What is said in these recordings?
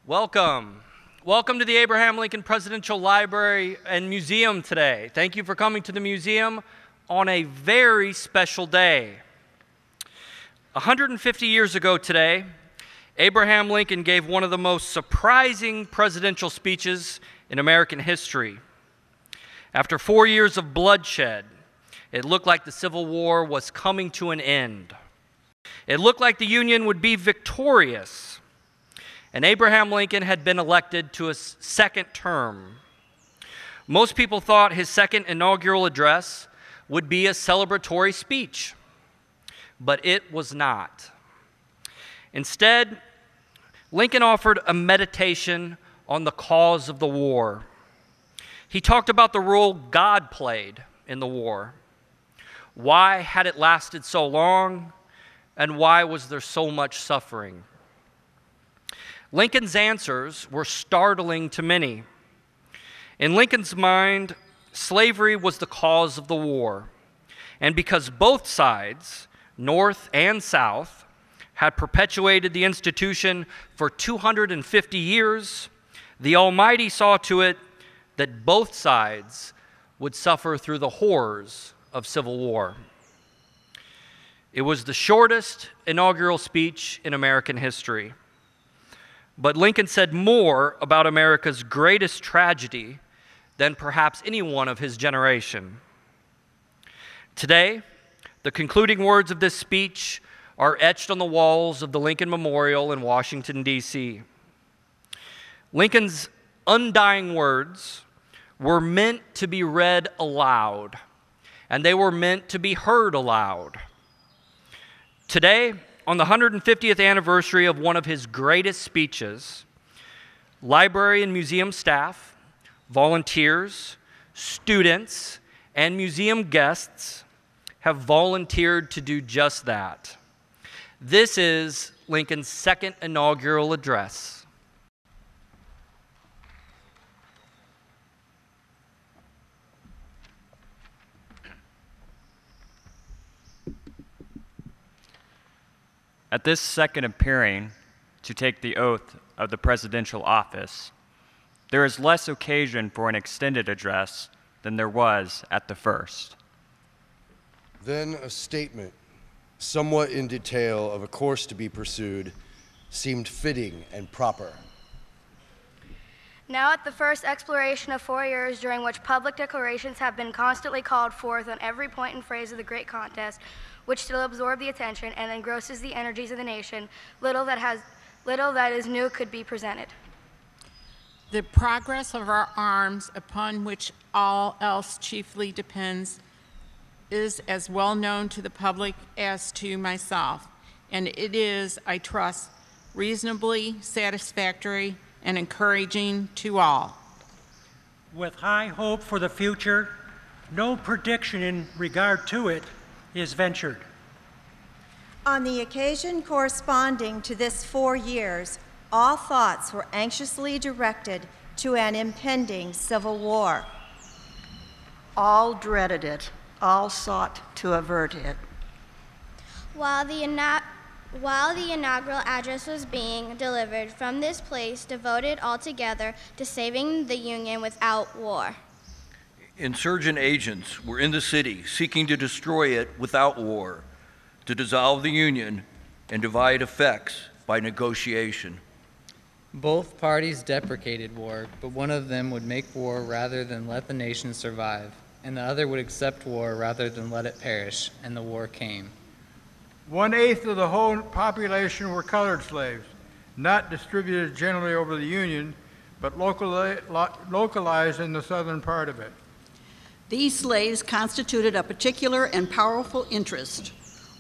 Welcome. Welcome to the Abraham Lincoln Presidential Library and Museum today. Thank you for coming to the museum on a very special day. 150 years ago today, Abraham Lincoln gave one of the most surprising presidential speeches in American history. After 4 years of bloodshed, it looked like the Civil War was coming to an end. It looked like the Union would be victorious. And Abraham Lincoln had been elected to a second term. Most people thought his second inaugural address would be a celebratory speech, but it was not. Instead, Lincoln offered a meditation on the cause of the war. He talked about the role God played in the war. Why had it lasted so long, and why was there so much suffering? Lincoln's answers were startling to many. In Lincoln's mind, slavery was the cause of the war. And because both sides, North and South, had perpetuated the institution for 250 years, the Almighty saw to it that both sides would suffer through the horrors of civil war. It was the shortest inaugural speech in American history. But Lincoln said more about America's greatest tragedy than perhaps anyone of his generation. Today, the concluding words of this speech are etched on the walls of the Lincoln Memorial in Washington, D.C. Lincoln's undying words were meant to be read aloud, and they were meant to be heard aloud. Today, on the 150th anniversary of one of his greatest speeches, library and museum staff, volunteers, students, and museum guests have volunteered to do just that. This is Lincoln's second inaugural address. At this second appearing to take the oath of the presidential office, there is less occasion for an extended address than there was at the first. Then a statement, somewhat in detail of a course to be pursued, seemed fitting and proper. Now at the first exploration of 4 years during which public declarations have been constantly called forth on every point and phrase of the great contest, which still absorb the attention and engrosses the energies of the nation, little that is new could be presented. The progress of our arms, upon which all else chiefly depends, is as well known to the public as to myself, and it is, I trust, reasonably satisfactory and encouraging to all. With high hope for the future, no prediction in regard to it is ventured. On the occasion corresponding to this 4 years, all thoughts were anxiously directed to an impending civil war. All dreaded it, all sought to avert it. While the inaugural address was being delivered from this place devoted altogether to saving the Union without war. Insurgent agents were in the city seeking to destroy it without war, to dissolve the Union and divide effects by negotiation. Both parties deprecated war, but one of them would make war rather than let the nation survive, and the other would accept war rather than let it perish, and the war came. 1/8 of the whole population were colored slaves, not distributed generally over the Union, but localized in the southern part of it. These slaves constituted a particular and powerful interest.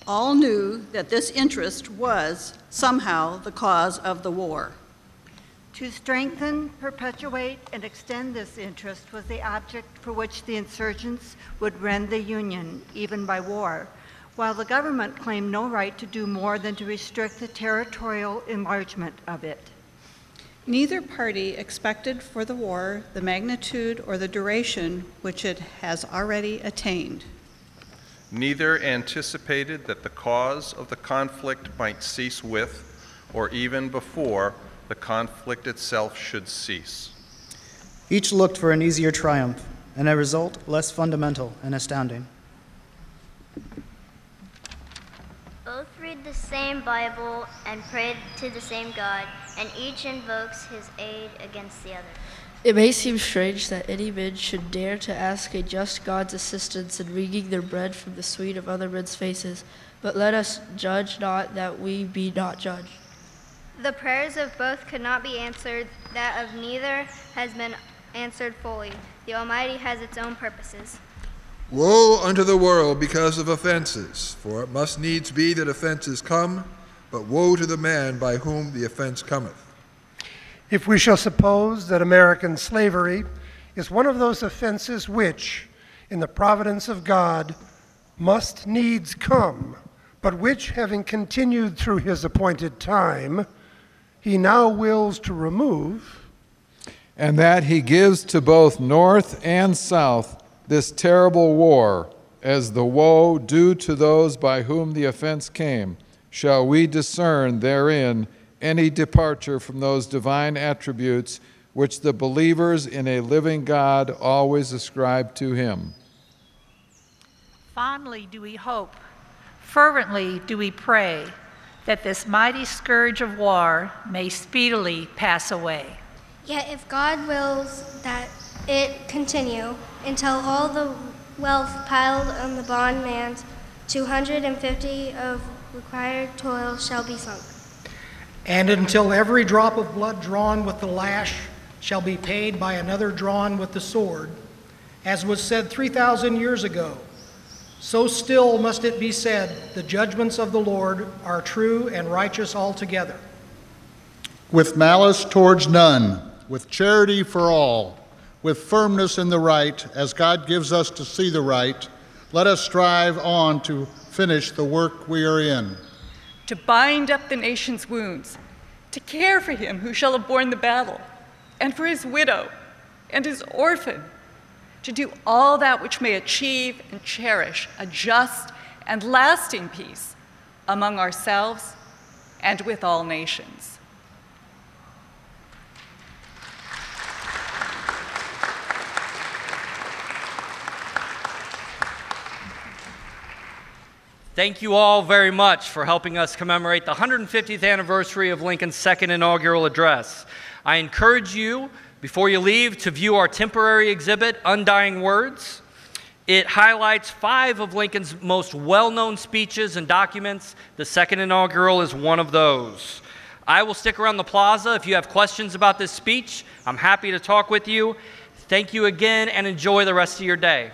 All knew that this interest was somehow the cause of the war. To strengthen, perpetuate, and extend this interest was the object for which the insurgents would rend the Union, even by war, while the government claimed no right to do more than to restrict the territorial enlargement of it. Neither party expected for the war the magnitude or the duration which it has already attained. Neither anticipated that the cause of the conflict might cease with, or even before, the conflict itself should cease. Each looked for an easier triumph, and a result less fundamental and astounding. Both read the same Bible and pray to the same God, and each invokes his aid against the other. It may seem strange that any men should dare to ask a just God's assistance in wringing their bread from the sweat of other men's faces, but let us judge not that we be not judged. The prayers of both could not be answered, that of neither has been answered fully. The Almighty has its own purposes. Woe unto the world because of offenses, for it must needs be that offenses come, but woe to the man by whom the offense cometh. If we shall suppose that American slavery is one of those offenses which, in the providence of God, must needs come, but which, having continued through his appointed time, he now wills to remove, and that he gives to both North and South this terrible war, as the woe due to those by whom the offense came, shall we discern therein any departure from those divine attributes which the believers in a living God always ascribe to him. Fondly do we hope, fervently do we pray, that this mighty scourge of war may speedily pass away. Yet if God wills that it continue until all the wealth piled on the bondman's 250 of required toil shall be sunk. And until every drop of blood drawn with the lash shall be paid by another drawn with the sword, as was said 3,000 years ago, so still must it be said, the judgments of the Lord are true and righteous altogether. With malice towards none, with charity for all, with firmness in the right, as God gives us to see the right, let us strive on to finish the work we are in. To bind up the nation's wounds, to care for him who shall have borne the battle, and for his widow and his orphan, to do all that which may achieve and cherish a just and lasting peace among ourselves and with all nations. Thank you all very much for helping us commemorate the 150th anniversary of Lincoln's second inaugural address. I encourage you, before you leave, to view our temporary exhibit, Undying Words. It highlights 5 of Lincoln's most well-known speeches and documents. The second inaugural is one of those. I will stick around the plaza. If you have questions about this speech, I'm happy to talk with you. Thank you again, and enjoy the rest of your day.